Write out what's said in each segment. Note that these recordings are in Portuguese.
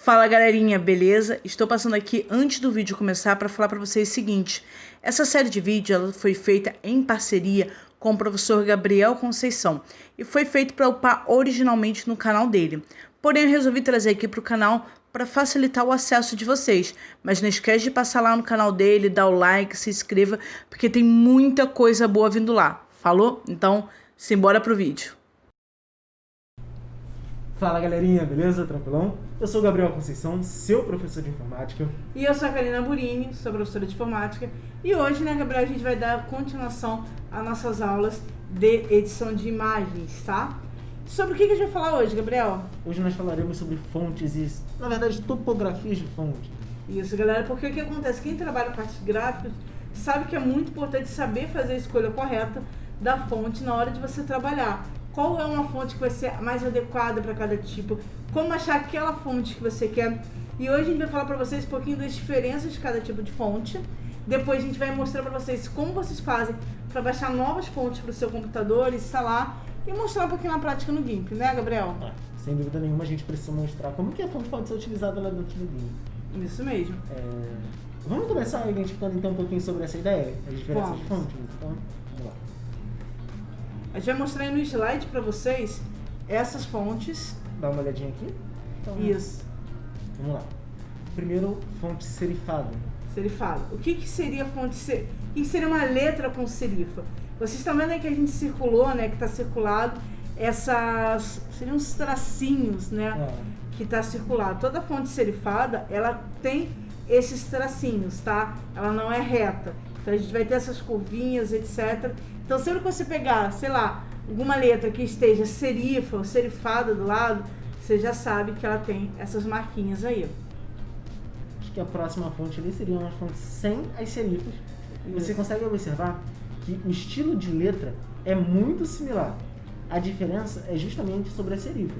Fala galerinha, beleza? Estou passando aqui antes do vídeo começar para falar para vocês o seguinte: essa série de vídeo ela foi feita em parceria com o professor Gabriel Conceição e foi feito para upar originalmente no canal dele. Porém, eu resolvi trazer aqui para o canal para facilitar o acesso de vocês. Mas não esquece de passar lá no canal dele, dar o like, se inscreva, porque tem muita coisa boa vindo lá. Falou? Então, simbora pro vídeo. Fala galerinha, beleza? Tranquilão? Eu sou o Gabriel Conceição, seu professor de informática. E eu sou a Karina Burini, sou professora de informática. E hoje, né, Gabriel, a gente vai dar continuação às nossas aulas de edição de imagens, tá? Sobre o que a gente vai falar hoje, Gabriel? Hoje nós falaremos sobre fontes e, na verdade, topografias de fonte. Isso, galera, porque o que acontece? Quem trabalha com artes gráficas sabe que é muito importante saber fazer a escolha correta da fonte na hora de você trabalhar. Qual é uma fonte que vai ser mais adequada para cada tipo, como achar aquela fonte que você quer. E hoje a gente vai falar para vocês um pouquinho das diferenças de cada tipo de fonte. Depois a gente vai mostrar para vocês como vocês fazem para baixar novas fontes para o seu computador, instalar e mostrar um pouquinho na prática no GIMP, né, Gabriel? Sem dúvida nenhuma, a gente precisa mostrar como que a fonte pode ser utilizada lá dentro do GIMP. Isso mesmo. Vamos começar identificando então um pouquinho sobre essa ideia, as diferenças de fontes. Então, vamos lá. A gente vai mostrar aí no slide para vocês essas fontes. Dá uma olhadinha aqui. Então, Isso. Vamos lá. Primeiro, fonte serifada. Serifada. O que seria fonte serifada? O que seria uma letra com serifa? Vocês estão vendo aí que a gente circulou, né? Que está circulado essas... Seriam uns tracinhos, né? Que está circulado. Toda fonte serifada, ela tem esses tracinhos, tá? Ela não é reta. Então a gente vai ter essas curvinhas, etc. Então sempre que você pegar, sei lá, alguma letra que esteja serifa ou serifada do lado, você já sabe que ela tem essas marquinhas aí. Acho que a próxima fonte ali seria uma fonte sem as serifas. E você consegue observar que o estilo de letra é muito similar. A diferença é justamente sobre a serifa.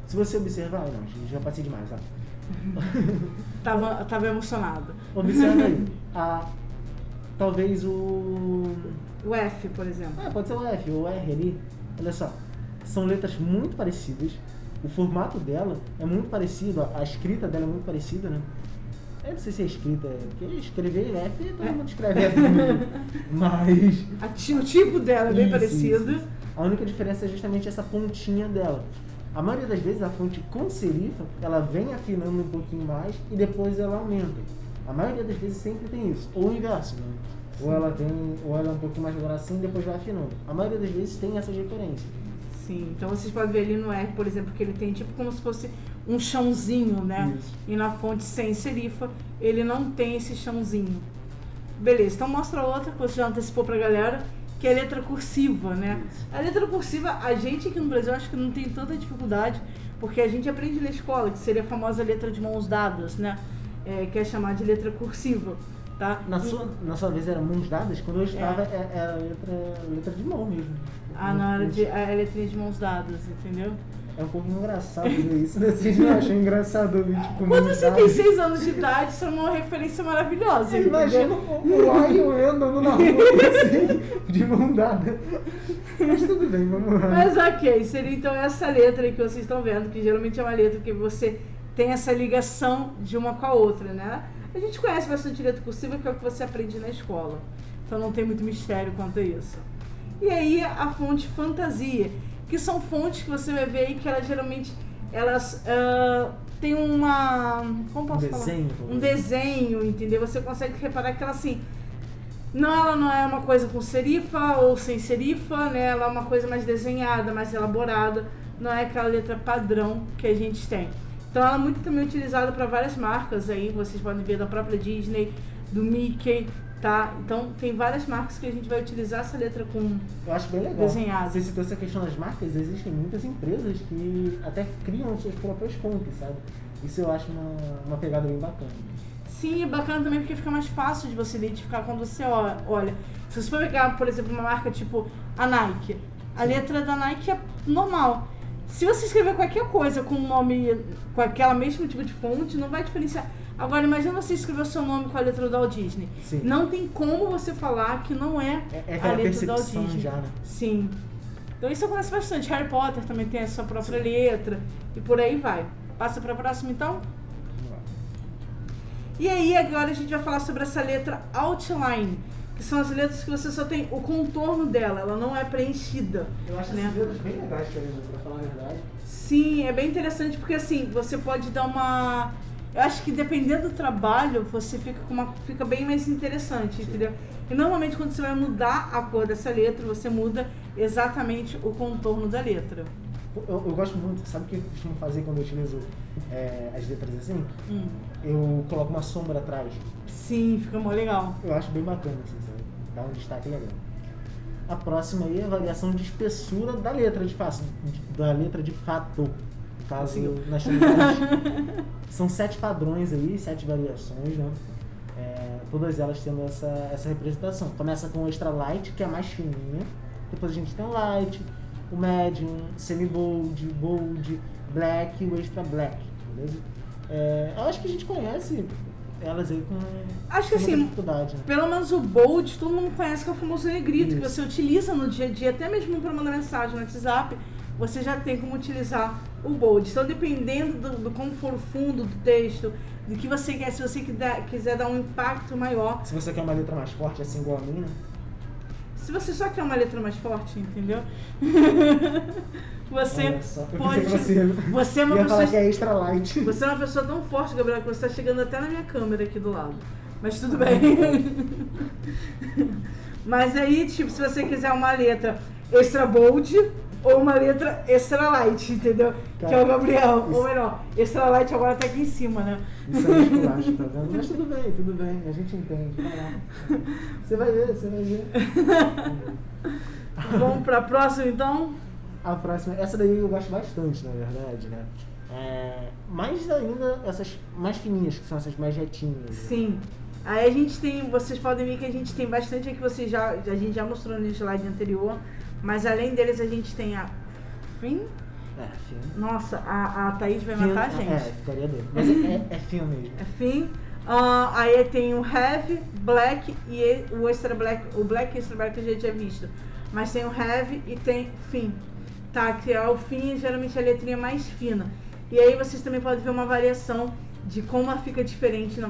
Se você observar... Não, já passei demais, tá? Tava emocionado. Observa aí. Talvez o F, por exemplo. Pode ser o F ou o R ali. Olha só. São letras muito parecidas. O formato dela é muito parecido. A escrita dela é muito parecida, né? Eu não sei se é escrita, porque escrever F, todo mundo escreve F. Mas... O tipo dela é bem parecido. Isso. A única diferença é justamente essa pontinha dela. A maioria das vezes a fonte com serifa, ela vem afinando um pouquinho mais e depois ela aumenta. A maioria das vezes sempre tem isso. Ou o inverso, né? Ou ela é um pouquinho mais grossinha e depois vai afinando. A maioria das vezes tem essa diferença. Sim, então vocês podem ver ali no R, por exemplo, que ele tem tipo como se fosse um chãozinho, né? Isso. E na fonte sem serifa, ele não tem esse chãozinho. Beleza, então mostra outra que você já antecipou pra galera, que é a letra cursiva, né? Isso. A letra cursiva, a gente aqui no Brasil acho que não tem tanta dificuldade, porque a gente aprende na escola, que seria a famosa letra de mãos dadas, né? Que é chamada de letra cursiva, tá? Na sua vez era mãos dadas? Quando eu estava era letra de mão mesmo. Não, era a letrinha de mãos dadas, entendeu? É um pouco engraçado ver isso, né? Vocês não acham engraçado ouvir, tipo, Quando você tem 6 anos de idade, isso é uma referência maravilhosa. Imagina o Lion andando na rua assim, de mão dada. Mas tudo bem, vamos lá. Mas ok, seria então essa letra aí que vocês estão vendo, que geralmente é uma letra que você tem essa ligação de uma com a outra, né? A gente conhece bastante letra cursiva, que é o que você aprende na escola. Então não tem muito mistério quanto a isso. E aí a fonte fantasia, que são fontes que você vai ver aí que elas geralmente têm como posso falar? Um desenho, entendeu? Você consegue reparar que ela assim, ela não é uma coisa com serifa ou sem serifa, né? Ela é uma coisa mais desenhada, mais elaborada, não é aquela letra padrão que a gente tem. Então ela é muito também utilizada para várias marcas aí, vocês podem ver da própria Disney, do Mickey, tá? Então tem várias marcas que a gente vai utilizar essa letra com eu acho bem legal. Desenhada. Você citou essa questão das marcas, existem muitas empresas que até criam suas próprias fontes, sabe? Isso eu acho uma pegada bem bacana. Sim, é bacana também porque fica mais fácil de você identificar quando você olha. Se você for pegar, por exemplo, uma marca tipo a Nike, a letra da Nike é normal. Se você escrever qualquer coisa com o nome, com aquela mesmo tipo de fonte, não vai diferenciar. Agora, imagina você escrever o seu nome com a letra da Walt Disney. Sim. Não tem como você falar que não é a letra da Walt Disney. Já, né? Sim. Então isso acontece bastante. Harry Potter também tem a sua própria letra e por aí vai. Passa para a próxima então? E aí agora a gente vai falar sobre essa letra outline, que são as letras que você só tem o contorno dela, ela não é preenchida. Eu acho essas letras bem legais, pra falar a verdade. Sim, é bem interessante porque assim, você pode dar uma... Eu acho que dependendo do trabalho, você fica bem mais interessante, entendeu? E normalmente quando você vai mudar a cor dessa letra, você muda exatamente o contorno da letra. Eu gosto muito, sabe o que eu costumo fazer quando eu utilizo as letras assim? Eu coloco uma sombra atrás. Sim, fica mó legal. Eu acho bem bacana, assim, sabe? Dá um destaque legal. A próxima aí é a variação de espessura da letra de fato. No caso, nós temos são 7 padrões aí, 7 variações, né? Todas elas tendo essa representação. Começa com o extra light, que é a mais fininha. Depois a gente tem o light, o medium, semi-bold, bold, black e o extra black, beleza? Eu acho que a gente conhece elas aí com acho que assim, dificuldade, né? Pelo menos o bold todo mundo conhece, que é o famoso negrito. Isso. Que você utiliza no dia a dia, até mesmo para mandar mensagem no WhatsApp, você já tem como utilizar o bold. Então, dependendo do como for o fundo do texto, do que você quer, se você quiser dar um impacto maior. Se você quer uma letra mais forte, assim igual a minha, né? Se você só quer uma letra mais forte, entendeu? Você pode. Você é uma pessoa. Falar que é extra light. Você é uma pessoa tão forte, Gabriel, que você está chegando até na minha câmera aqui do lado. Mas tudo bem. Mas aí, tipo, se você quiser uma letra extra bold ou uma letra extra light, entendeu? Cara, que é o Gabriel. Ou melhor, extra light agora tá aqui em cima, né? Isso é esculacho, tá vendo? Mas tudo bem, a gente entende. Você vai ver. Vamos pra próxima, então? A próxima, essa daí eu gosto bastante, na verdade, né? Mais ainda essas mais fininhas, que são essas mais retinhas. Sim. Né? Aí a gente tem, vocês podem ver que a gente tem bastante aqui, a gente já mostrou no slide anterior, mas além deles a gente tem a Fin. Fin. Nossa, a Thaís vai matar a gente. Ficaria doido. Mas é Fin mesmo. É Fin. Aí tem o Heavy, Black e o Extra Black. O Black e Extra Black eu já tinha visto. Mas tem o Heavy e tem Fin. Tá, que é o Fin, geralmente a letrinha mais fina. E aí vocês também podem ver uma variação de como ela fica diferente,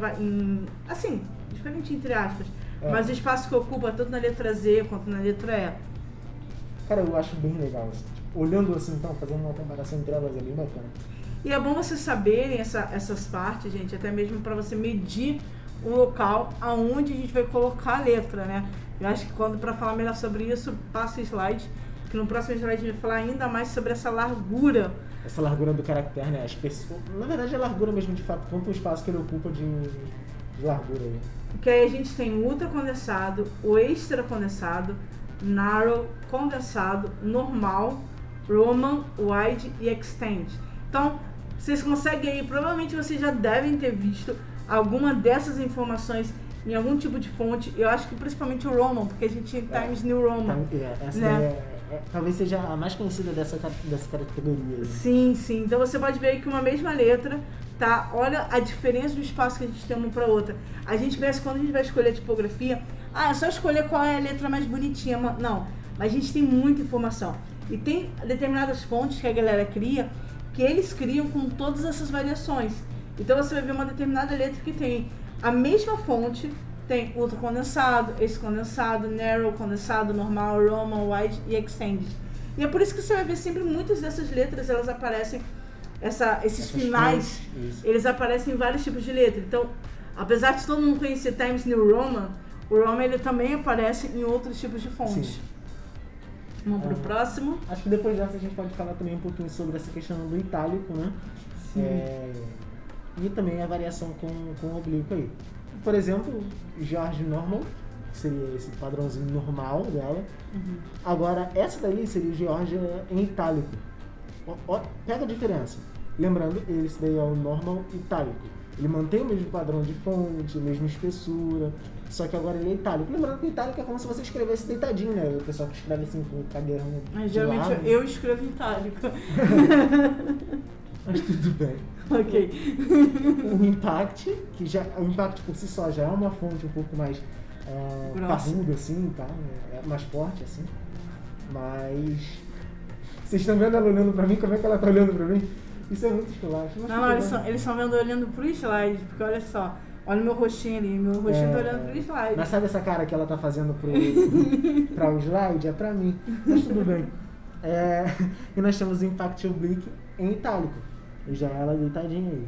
assim, diferente entre aspas. Mas o espaço que ocupa tanto na letra Z quanto na letra E. Cara, eu acho bem legal. Assim, tipo, olhando assim, então, fazendo uma comparação entre elas é bem bacana. E é bom vocês saberem essas partes, gente, até mesmo para você medir o local aonde a gente vai colocar a letra, né? Eu acho que para falar melhor sobre isso, passa o slide, que no próximo slide a gente vai falar ainda mais sobre essa largura. Essa largura do caractere, né? Na verdade é largura mesmo, de fato, quanto o espaço que ele ocupa de largura aí. Porque aí a gente tem o ultra condensado, o extra condensado, narrow, condensado, normal, Roman, wide e extend. Então, vocês conseguem aí, provavelmente vocês já devem ter visto alguma dessas informações em algum tipo de fonte. Eu acho que principalmente o Roman, porque a gente tem Times New Roman. Essa né? Talvez seja a mais conhecida dessa categoria. Né? Sim. Então você pode ver que uma mesma letra, tá? Olha a diferença do espaço que a gente tem uma para outra. A gente pensa quando a gente vai escolher a tipografia, é só escolher qual é a letra mais bonitinha. Não, mas a gente tem muita informação. E tem determinadas fontes que a galera cria, que eles criam com todas essas variações. Então você vai ver uma determinada letra que tem a mesma fonte, tem ultra condensado, esse condensado, narrow, condensado, normal, Roman, wide e extended. E é por isso que você vai ver sempre muitas dessas letras, elas aparecem, esses finais, eles aparecem em vários tipos de letra. Então, apesar de todo mundo conhecer Times New Roman, o Roman ele também aparece em outros tipos de fontes. Sim. Vamos pro próximo. Acho que depois dessa a gente pode falar também um pouquinho sobre essa questão do itálico, né? Sim. E também a variação com o oblíquo aí. Por exemplo, George Normal, que seria esse padrãozinho normal dela. Uhum. Agora, essa daí seria o George em itálico. Pega a diferença. Lembrando, esse daí é o normal itálico. Ele mantém o mesmo padrão de fonte, a mesma espessura, só que agora ele é itálico. Lembrando que o itálico é como se você escrevesse deitadinho, né? O pessoal que escreve assim com o cadeirão. Mas geralmente eu escrevo em itálico. Mas tudo bem. Ok. O Impact, o Impact por si só já é uma fonte um pouco mais parruda, assim, tá? É mais forte, assim. Mas vocês estão vendo ela olhando pra mim? Como é que ela tá olhando pra mim? Isso é muito esculacho. Não, eles estão vendo olhando pro slide, porque olha só, Olha o meu rostinho ali, meu rostinho tá olhando pro slide. Mas sabe essa cara que ela tá fazendo para o slide? É pra mim, mas tudo bem. E nós temos o Impact Oblique em itálico, e já ela deitadinha aí.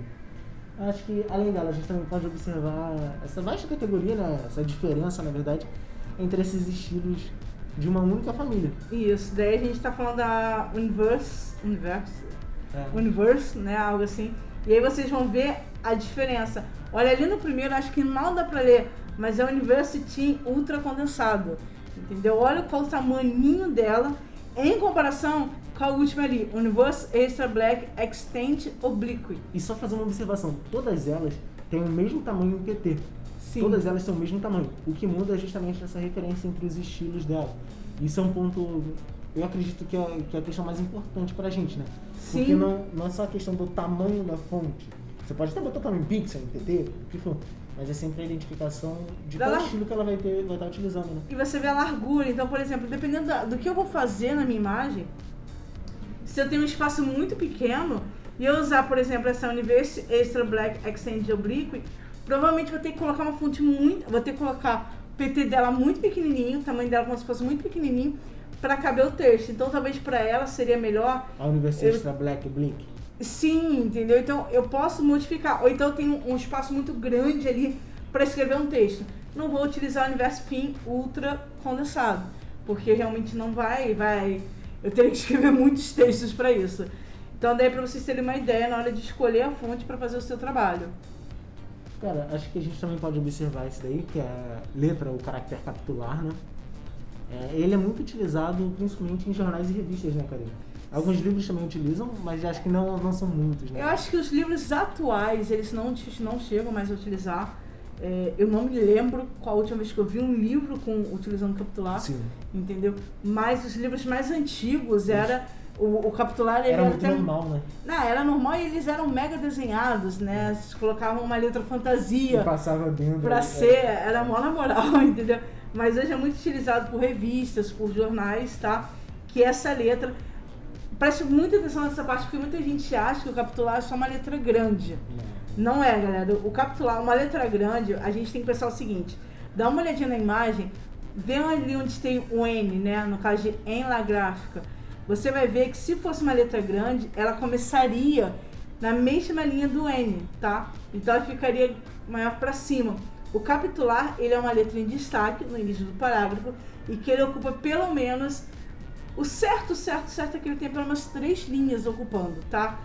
Acho que, além dela, a gente também pode observar essa vasta categoria, né? Essa diferença, na verdade, entre esses estilos de uma única família. Isso, daí a gente tá falando da Universe, né? Algo assim. E aí vocês vão ver a diferença. Olha, ali no primeiro, acho que mal dá pra ler, mas é o University Ultra condensado. Entendeu? Olha qual o tamaninho dela em comparação com a última ali, Universe Extra Black Extend Oblique. E só fazer uma observação, todas elas têm o mesmo tamanho QT. Sim. Todas elas são o mesmo tamanho. O que muda é justamente essa referência entre os estilos dela. Isso é um ponto, eu acredito que é a questão mais importante pra gente, né? Sim. Porque não é só a questão do tamanho da fonte. Você pode até botar também pixel em QT, o que for. Mas é sempre a identificação de qual estilo que ela vai estar utilizando, né? E você vê a largura. Então, por exemplo, dependendo do que eu vou fazer na minha imagem, se eu tenho um espaço muito pequeno e eu usar, por exemplo, essa Universe Extra Black Extend Oblique, provavelmente vou ter que colocar uma fonte vou ter que colocar o PT dela muito pequenininho, o tamanho dela como se fosse muito pequenininho, para caber o texto. Então, talvez para ela seria melhor... A Universe Extra Black Oblique? Sim, entendeu? Então, eu posso modificar. Ou então eu tenho um espaço muito grande ali para escrever um texto. Não vou utilizar o Universe Fin Ultra condensado, porque realmente não vai... Eu teria que escrever muitos textos para isso. Então, daí para vocês terem uma ideia na hora de escolher a fonte para fazer o seu trabalho. Cara, acho que a gente também pode observar isso daí, que é a letra, o caractere capitular, né? Ele é muito utilizado principalmente em jornais e revistas, né, Karina? Alguns livros também utilizam, mas acho que não são muitos, né? Eu acho que os livros atuais, eles não chegam mais a utilizar. Eu não me lembro qual a última vez que eu vi um livro utilizando capitular. Sim. Entendeu? Mas os livros mais antigos o capitular ele era muito normal, né? Não, era normal e eles eram mega desenhados, né? Vocês colocavam uma letra fantasia. E passava dentro. Pra ser, era mó na moral, entendeu? Mas hoje é muito utilizado por revistas, por jornais, tá? Que essa letra... Preste muita atenção nessa parte, porque muita gente acha que o capitular é só uma letra grande. Não é, galera. O capitular, uma letra grande, a gente tem que pensar o seguinte. Dá uma olhadinha na imagem, vê ali onde tem o N, né? No caso de em la gráfica. Você vai ver que se fosse uma letra grande, ela começaria na mesma linha do N, tá? Então ela ficaria maior para cima. O capitular, ele é uma letra em destaque no início do parágrafo e que ele ocupa pelo menos... O certo é que ele tem pelo menos 3 linhas ocupando, tá?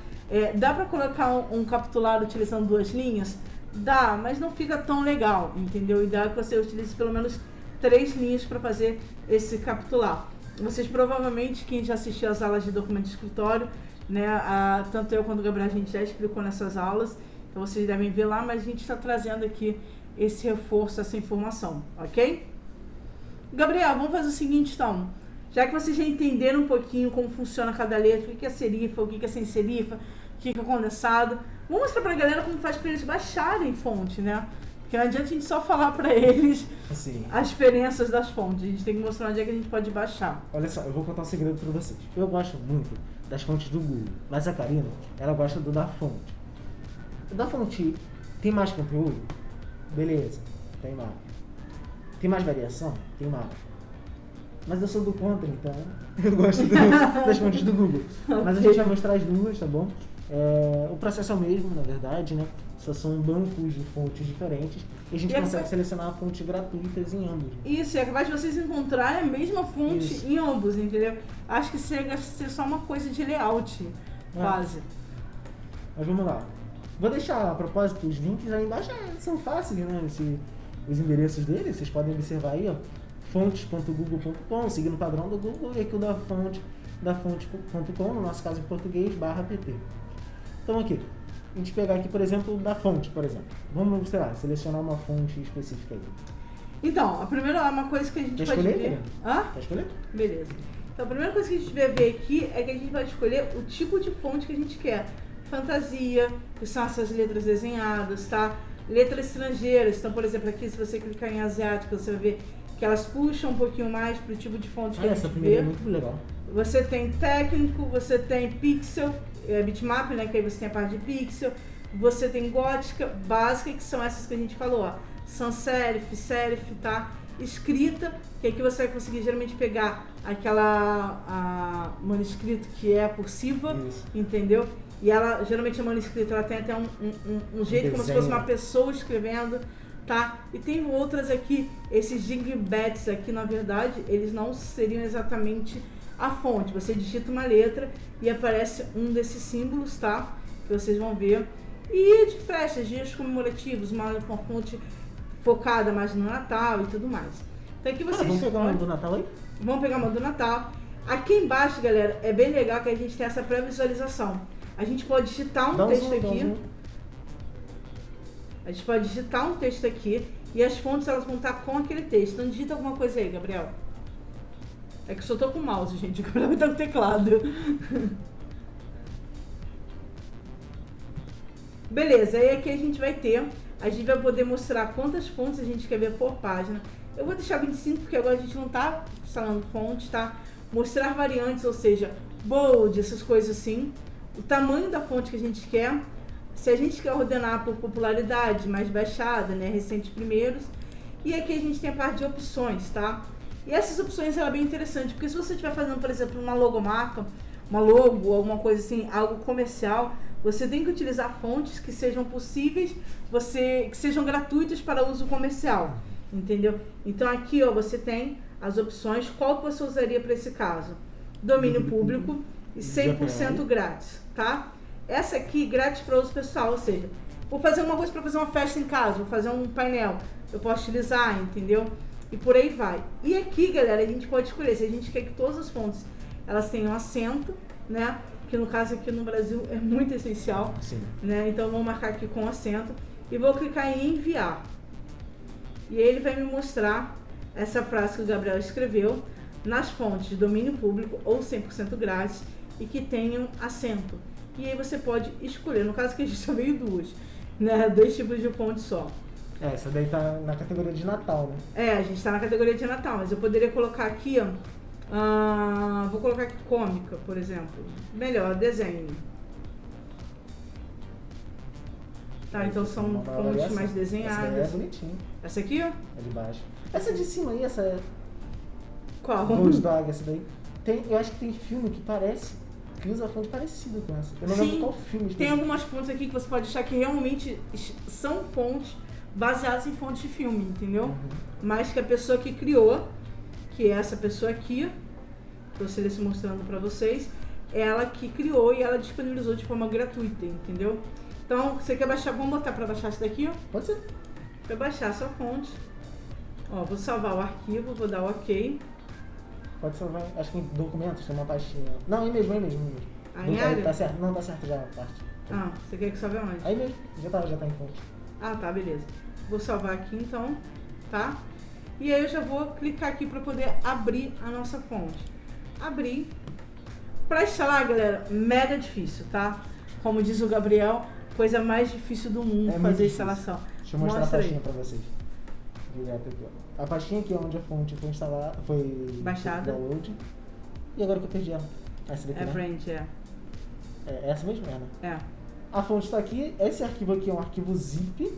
Dá pra colocar um capitular utilizando 2 linhas? Dá, mas não fica tão legal, entendeu? O ideal é que você utilize pelo menos 3 linhas para fazer esse capitular. Vocês provavelmente, quem já assistiu às aulas de documento de escritório, né? Tanto eu quanto o Gabriel, a gente já explicou nessas aulas, então vocês devem ver lá, mas a gente está trazendo aqui esse reforço, essa informação, ok? Gabriel, vamos fazer o seguinte então. Já que vocês já entenderam um pouquinho como funciona cada letra, o que é serifa, o que é sem serifa, o que é condensado, vamos mostrar pra galera como faz pra eles baixarem fonte, né? Porque não adianta a gente só falar pra eles as diferenças das fontes, a gente tem que mostrar onde é que a gente pode baixar. Olha só, eu vou contar um segredo pra vocês. Eu gosto muito das fontes do Google, mas a Karina, ela gosta do da fonte. O da fonte tem mais conteúdo? Beleza, tem mais. Tem mais variação? Tem mais. Mas eu sou do contra, então eu gosto das fontes do Google. Mas a gente vai mostrar as duas, tá bom? O processo é o mesmo, na verdade, né? Só são bancos de fontes diferentes e a gente consegue selecionar fontes gratuitas em ambos. Isso, é capaz de vocês encontrarem a mesma fonte em ambos, entendeu? Acho que chega a ser só uma coisa de layout, quase. Mas vamos lá. Vou deixar, a propósito, os links aí embaixo, são fáceis, né? Os endereços deles, vocês podem observar aí, ó. fontes.google.com, seguindo o padrão do Google, e aqui o da fonte.com, no nosso caso em português, /pt. Então aqui, a gente pegar aqui, por exemplo, da fonte, por exemplo. Vamos, sei lá, selecionar uma fonte específica aí. Então, a primeira uma coisa que a gente pode ver... Quer escolher? Beleza. Então, a primeira coisa que a gente vai ver aqui é que a gente vai escolher o tipo de fonte que a gente quer. Fantasia, que são essas letras desenhadas, tá? Letras estrangeiras. Então, por exemplo, aqui, se você clicar em asiática, você vai ver que elas puxam um pouquinho mais para o tipo de fonte que a gente essa primeira é muito legal. Você tem técnico, você tem pixel, bitmap, né, que aí você tem a parte de pixel, Você tem gótica, básica, que são essas que a gente falou, ó. Sans serif, serif, tá? Escrita, que aqui você vai conseguir geralmente pegar aquela manuscrito que é cursiva, entendeu? E ela, geralmente a manuscrita, ela tem até um jeito como se fosse uma pessoa escrevendo, tá? E tem outras aqui, esses dingbats aqui, na verdade, eles não seriam exatamente a fonte. Você digita uma letra e aparece um desses símbolos, tá? Que vocês vão ver. E de festas, dias comemorativos, uma fonte focada mais no Natal e tudo mais. Então aqui vocês... Vamos pegar uma do Natal aí? Vamos pegar uma do Natal. Aqui embaixo, galera, é bem legal que a gente tem essa pré-visualização. A gente pode digitar um texto aqui. A gente pode digitar um texto aqui e as fontes elas vão estar com aquele texto. Então digita alguma coisa aí, Gabriel. É que eu só tô com o mouse, gente. O Gabriel vai estar com o teclado. Beleza, aí aqui a gente vai poder mostrar quantas fontes a gente quer ver por página. Eu vou deixar 25 porque agora a gente não tá instalando fontes, tá? Mostrar variantes, ou seja, bold, essas coisas assim. O tamanho da fonte que a gente quer. Se a gente quer ordenar por popularidade, mais baixada, né? Recentes primeiros. E aqui a gente tem a parte de opções, tá? E essas opções ela é bem interessante, porque se você estiver fazendo, por exemplo, uma logomarca, uma logo, alguma coisa assim, algo comercial, você tem que utilizar fontes que sejam possíveis, que sejam gratuitas para uso comercial, entendeu? Então aqui, ó, você tem as opções, qual que você usaria para esse caso? Domínio público e 100% grátis, tá? Essa aqui, grátis para uso pessoal, ou seja, vou fazer uma coisa para fazer uma festa em casa, vou fazer um painel, eu posso utilizar, entendeu? E por aí vai. E aqui, galera, a gente pode escolher, se a gente quer que todas as fontes, elas tenham acento, né? Que no caso aqui no Brasil é muito essencial, né? Então eu vou marcar aqui com acento e vou clicar em enviar. E aí ele vai me mostrar essa frase que o Gabriel escreveu nas fontes de domínio público ou 100% grátis e que tenham acento. E aí você pode escolher, no caso aqui a gente só veio duas, né? 2 tipos de fonte só. Essa daí tá na categoria de Natal, né? É, a gente tá na categoria de Natal, mas eu poderia colocar aqui, ó, vou colocar aqui cômica, por exemplo. Melhor, desenho. Tá, então são fontes mais desenhadas. Essa é bonitinha. Essa aqui, ó? É de baixo. Essa de cima aí, essa é... Qual? Gold Dog, essa daí. Eu acho que tem filme que parece, que usa fonte parecida com essa. Eu não lembro qual filme. Tem algumas fontes aqui que você pode achar que realmente são fontes baseadas em fontes de filme, entendeu? Mas que a pessoa que criou, que é essa pessoa aqui, que eu estou mostrando para vocês, ela que criou e ela disponibilizou de forma gratuita, entendeu? Então, você quer baixar, vamos botar para baixar isso daqui, ó? Pode ser. Para baixar essa fonte, ó, vou salvar o arquivo, vou dar OK. Pode salvar, acho que em documentos tem uma pastinha. Não, aí mesmo. Em área? Tá certo, não, tá certo já a parte. Ah, você quer que salve aonde? Aí mesmo, já tá em fonte. Ah, tá, beleza. Vou salvar aqui então, tá? E aí eu já vou clicar aqui para poder abrir a nossa fonte. Abrir. Para instalar, galera, mega difícil, tá? Como diz o Gabriel, coisa mais difícil do mundo fazer a instalação. Deixa eu mostrar a pastinha para vocês. Direto aqui, ó. A pastinha aqui é onde a fonte foi instalada, foi baixada. Download. E agora que eu perdi ela. Essa daqui, né? Frente, é. É essa mesmo, né? É. A fonte está aqui. Esse arquivo aqui é um arquivo zip.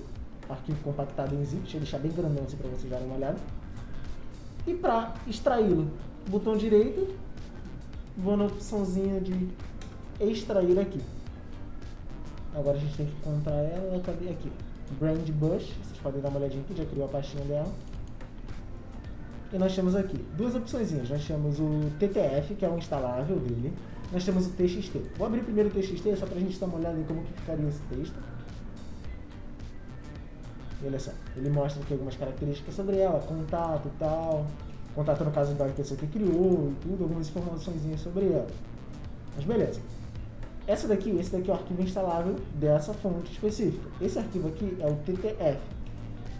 Arquivo compactado em zip. Deixa eu deixar bem grandão assim para vocês darem uma olhada. E para extraí-lo, botão direito, vou na opçãozinha de extrair aqui. Agora a gente tem que encontrar ela. Cadê aqui? Brand Bush. Vocês podem dar uma olhadinha aqui, já criou a pastinha dela. E nós temos aqui duas opçõezinhas. Nós temos o TTF, que é o instalável dele. Nós temos o TXT. Vou abrir primeiro o TXT, só pra gente dar uma olhada em como que ficaria esse texto. E olha só, ele mostra aqui algumas características sobre ela, contato e tal. Contato no caso da pessoa que criou e tudo, algumas informações sobre ela. Mas beleza. Esse daqui é o arquivo instalável dessa fonte específica. Esse arquivo aqui é o TTF.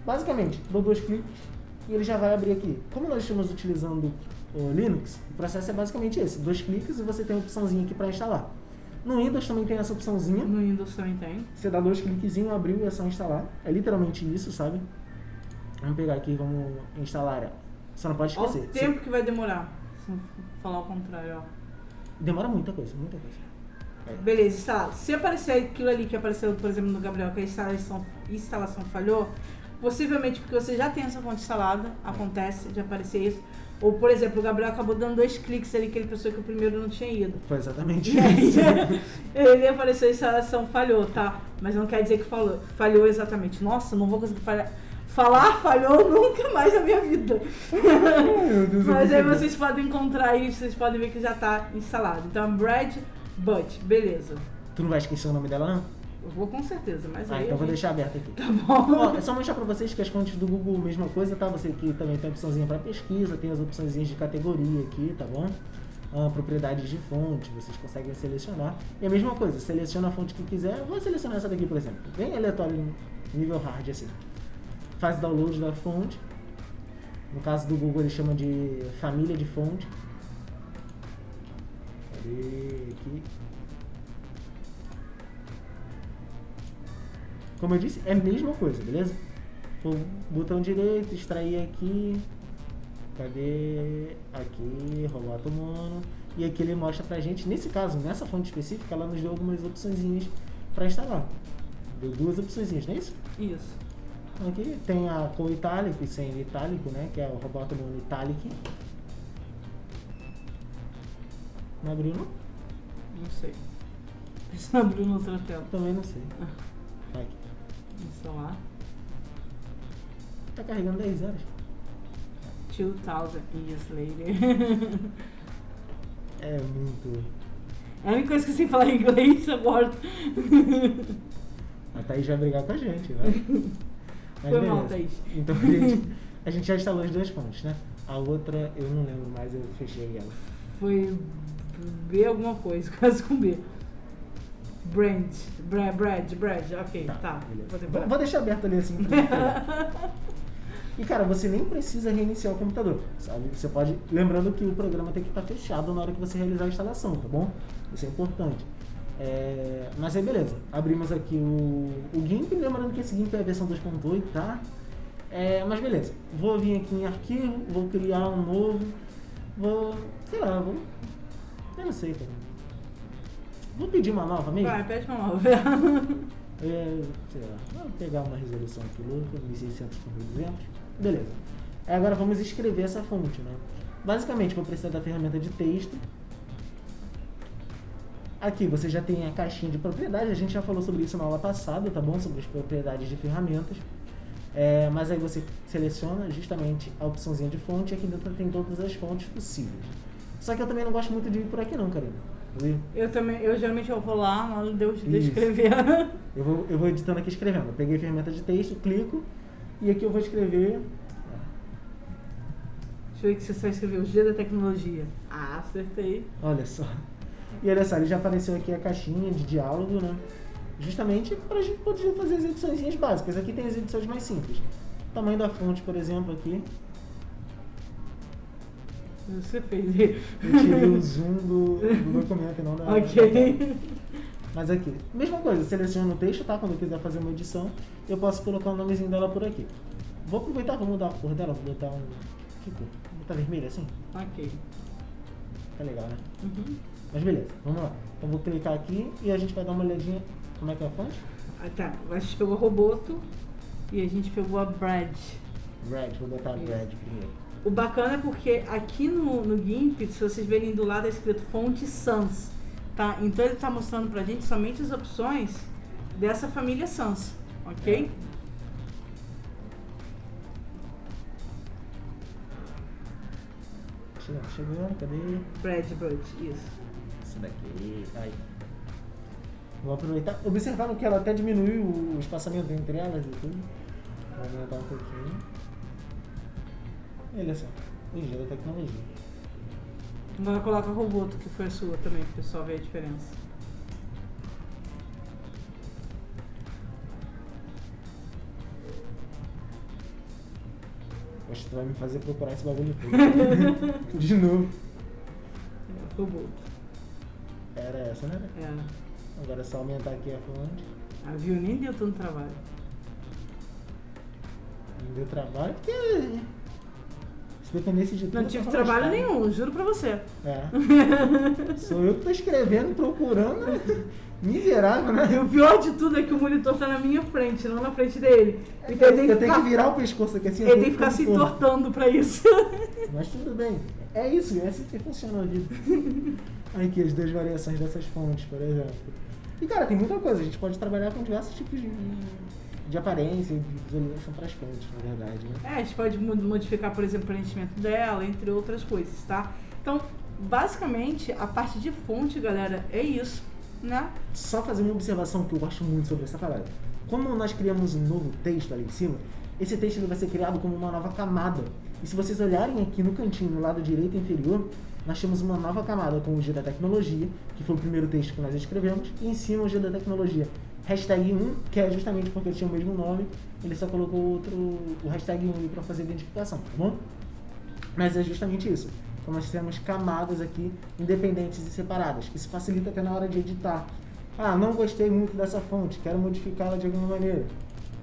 Basicamente, dou 2 cliques e ele já vai abrir aqui. Como nós estamos utilizando o Linux, o processo é basicamente esse. 2 cliques e você tem a opçãozinha aqui para instalar. No Windows também tem essa opçãozinha. No Windows também tem. Você dá 2 cliquezinhos, abriu e é só instalar. É literalmente isso, sabe? Vamos pegar aqui e vamos instalar ela. Você não pode esquecer. Olha o tempo que vai demorar. Se falar o contrário, ó. Demora muita coisa, muita coisa. Beleza, instalado. Se aparecer aquilo ali que apareceu, por exemplo, no Gabriel, que a instalação falhou, possivelmente porque você já tem essa fonte instalada, acontece de aparecer isso. Ou, por exemplo, o Gabriel acabou dando 2 cliques ali que ele pensou que o primeiro não tinha ido. Foi exatamente isso. isso. Ele apareceu, a instalação falhou, tá? Mas não quer dizer que falhou exatamente. Nossa, não vou conseguir falar falhou nunca mais na minha vida. Meu Deus, mas aí vocês podem encontrar isso, vocês podem ver que já tá instalado. Então, Brad Butt, beleza. Tu não vai esquecer o nome dela, não? Eu vou com certeza, mas aí. Então vou deixar aberto aqui. Tá bom. Ó, é só mostrar pra vocês que as fontes do Google, mesma coisa, tá? Você aqui também tem a opçãozinha pra pesquisa, tem as opçõezinhas de categoria aqui, tá bom? Propriedades de fonte, vocês conseguem selecionar. E a mesma coisa, seleciona a fonte que quiser. Eu vou selecionar essa daqui, por exemplo. Bem aleatório, nível hard, assim. Faz download da fonte. No caso do Google, ele chama de família de fonte. Cadê? Aqui. Como eu disse, é a mesma coisa, beleza? O botão direito, extrair aqui. Cadê? Aqui, roboto mono. E aqui ele mostra pra gente, nesse caso, nessa fonte específica, ela nos deu algumas opçõezinhas pra instalar. Deu 2 opçõezinhas, não é isso? Isso. Aqui tem a com itálico e sem itálico, né? Que é o roboto mono Italic. Não abriu, não? Não sei. Isso não abriu no outra tela. Também não sei. Aqui. Instalar. Tá carregando 10 horas. 2000 years later. É muito. É a única coisa que eu sei falar em inglês agora. A Thaís vai brigar com a gente, né? Mas Foi beleza. mal, Thaís. Então a gente já instalou as 2 fontes, né? A outra eu não lembro mais, eu fechei ela. Foi B alguma coisa, quase com B. Brad, ok, tá. Vou deixar aberto ali assim. E cara, você nem precisa reiniciar o computador, sabe? Você pode, lembrando que o programa tem que estar fechado na hora que você realizar a instalação, tá bom? Isso é importante. Mas aí beleza, abrimos aqui o GIMP, lembrando que esse GIMP é a versão 2.8, tá? Mas beleza, vou vir aqui em arquivo, vou criar um novo, eu não sei, cara. Vou pedir uma nova mesmo? Vai, pede uma nova. Sei lá, vou pegar uma resolução aqui louca, 1600 por 1200, beleza. Agora vamos escrever essa fonte, né? Basicamente, vou precisar da ferramenta de texto. Aqui você já tem a caixinha de propriedades, a gente já falou sobre isso na aula passada, tá bom? Sobre as propriedades de ferramentas. Mas aí você seleciona justamente a opçãozinha de fonte e aqui dentro tem todas as fontes possíveis. Só que eu também não gosto muito de ir por aqui não, Karina. Eu geralmente vou lá na hora de escrever. Eu vou editando aqui escrevendo. Eu peguei a ferramenta de texto, clico e aqui eu vou escrever. Deixa eu ver que você só escreveu o G da tecnologia. Ah, acertei. Olha só. E olha só, ele já apareceu aqui a caixinha de diálogo, né? Justamente para a gente poder fazer as edições básicas. Aqui tem as edições mais simples. Tamanho da fonte, por exemplo, aqui. Você fez. Eu tirei o zoom do documento e não da... Ok. Mas aqui, mesma coisa, seleciono o texto, tá? Quando eu quiser fazer uma edição, eu posso colocar o nomezinho dela por aqui. Vou aproveitar, vou mudar a cor dela, vou botar que cor? Vou botar vermelho assim? Ok. Tá legal, né? Uhum. Mas beleza, vamos lá. Então vou clicar aqui e a gente vai dar uma olhadinha como é que é a fonte. Tá, a gente pegou o Roboto e a gente pegou a Brad. Vou botar a Brad primeiro. O bacana é porque aqui no GIMP, se vocês verem do lado, é escrito fonte Sans, tá? Então ele está mostrando pra gente somente as opções dessa família Sans, ok? Chegando, cadê? Brad, isso. Isso daqui, aí. Vou aproveitar. Observaram que ela até diminuiu o espaçamento entre elas e tudo. Vou aumentar um pouquinho. Olha só, ligeira tecnologia. Agora coloca o Roboto, que foi a sua também, para o pessoal ver a diferença. Acho que tu vai me fazer procurar esse bagulho todo. De novo. Roboto. Era essa, né? Era. Agora é só aumentar aqui a fonte. Ah, viu? Nem deu tanto trabalho. Não deu trabalho porque... dependesse de tudo... Não tive trabalho nenhum, juro pra você. É. Sou eu que tô escrevendo, procurando... Miserável, né? E o pior de tudo é que o monitor tá na minha frente, não na frente dele. Então eu tenho que virar o pescoço aqui assim. Ele tem que ficar se entortando pra isso. Mas tudo bem. É isso, é assim que funciona a vida. Aqui, as 2 variações dessas fontes, por exemplo. E cara, tem muita coisa. A gente pode trabalhar com diversos tipos de aparência, de visualização para as fontes, na verdade, né? A gente pode modificar, por exemplo, o preenchimento dela, entre outras coisas, tá? Então, basicamente, a parte de fonte, galera, é isso. Né? Só fazer uma observação que eu gosto muito sobre essa parada. Como nós criamos um novo texto ali em cima, esse texto ele vai ser criado como uma nova camada. E se vocês olharem aqui no cantinho, no lado direito inferior, nós temos uma nova camada com o G da tecnologia, que foi o primeiro texto que nós escrevemos, e em cima o G da tecnologia. Hashtag 1, que é justamente porque ele tinha o mesmo nome, ele só colocou o hashtag 1 ali para fazer a identificação, tá bom? Mas é justamente isso. Então nós temos camadas aqui, independentes e separadas. Isso facilita até na hora de editar. Ah, não gostei muito dessa fonte, quero modificá-la de alguma maneira.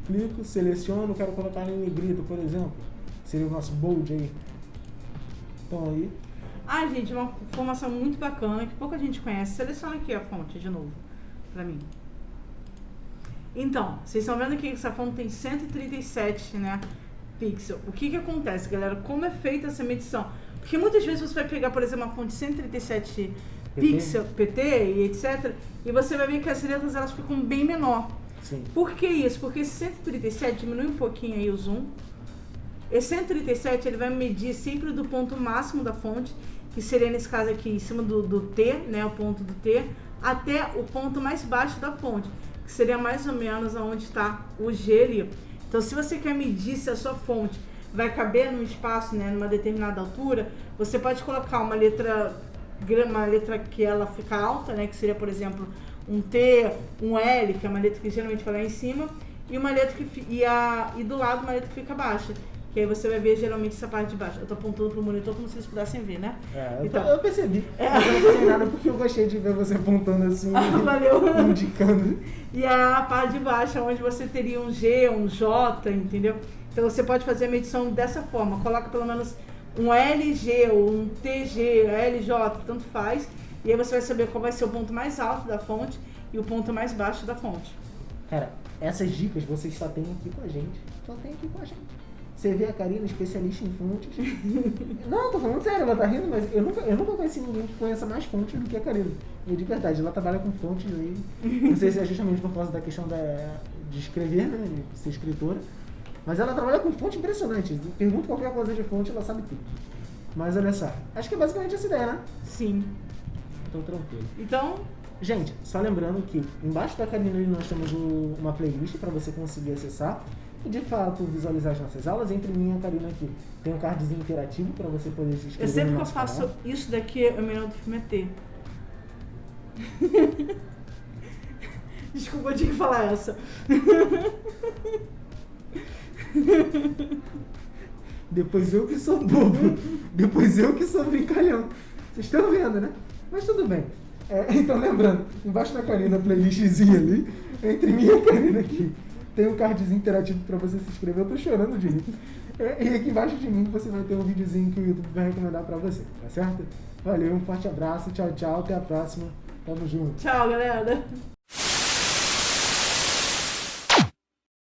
Clico, seleciono, quero colocar em negrito, por exemplo. Seria o nosso bold aí. Então aí... gente, uma informação muito bacana que pouca gente conhece. Seleciona aqui a fonte de novo, pra mim. Então, vocês estão vendo aqui que essa fonte tem 137, né, pixels. O que acontece, galera? Como é feita essa medição? Porque muitas vezes você vai pegar, por exemplo, uma fonte de 137 pixels, PT e etc. E você vai ver que as letras elas ficam bem menor. Sim. Por que isso? Porque esse 137, diminui um pouquinho aí o zoom. Esse 137 ele vai medir sempre do ponto máximo da fonte, que seria nesse caso aqui em cima do T, né, o ponto do T, até o ponto mais baixo da fonte, que seria mais ou menos onde está o G ali. Então se você quer medir se a sua fonte vai caber num espaço, né, numa determinada altura, você pode colocar uma letra que ela fica alta, né, que seria, por exemplo, um T, um L, que é uma letra que geralmente vai lá em cima, e uma letra e do lado uma letra que fica baixa. Que aí você vai ver geralmente essa parte de baixo. Eu tô apontando pro monitor como se vocês pudessem ver, né? Então, eu percebi. Mas eu não falei nada porque eu gostei de ver você apontando assim, valeu. Indicando. E a parte de baixo, onde você teria um G, um J, entendeu? Então você pode fazer a medição dessa forma. Coloca pelo menos um LG ou um TG, LJ, tanto faz. E aí você vai saber qual vai ser o ponto mais alto da fonte e o ponto mais baixo da fonte. Cara, essas dicas vocês só tem aqui com a gente. Só tem aqui com a gente. Você vê a Karina, especialista em fontes. Não, tô falando sério, ela tá rindo, mas eu nunca conheci ninguém que conheça mais fontes do que a Karina. E de verdade, ela trabalha com fontes aí. Não sei se é justamente por causa da questão de escrever, né? De ser escritora. Mas ela trabalha com fonte impressionante. Pergunta qualquer coisa de fonte, ela sabe tudo. Mas olha só, acho que é basicamente essa ideia, né? Sim. Então tranquilo. Então, gente, só lembrando que embaixo da Karina nós temos uma playlist para você conseguir acessar e de fato visualizar as nossas aulas. Entre mim e a Karina aqui tem um cardzinho interativo para você poder se inscrever. eu sempre no que eu nosso faço canal. isso daqui, é melhor do que meter. Desculpa, eu tinha que falar essa. Depois eu que sou bobo. Depois eu que sou brincalhão. Vocês estão vendo, né? Mas tudo bem. Então lembrando, embaixo da Karina, a playlistzinha ali, entre mim e a Karina aqui, tem um cardzinho interativo para você se inscrever. Eu tô chorando de rir. E aqui embaixo de mim você vai ter um videozinho que o YouTube vai recomendar para você, tá certo? Valeu, um forte abraço, tchau, tchau, até a próxima. Tamo junto. Tchau, galera.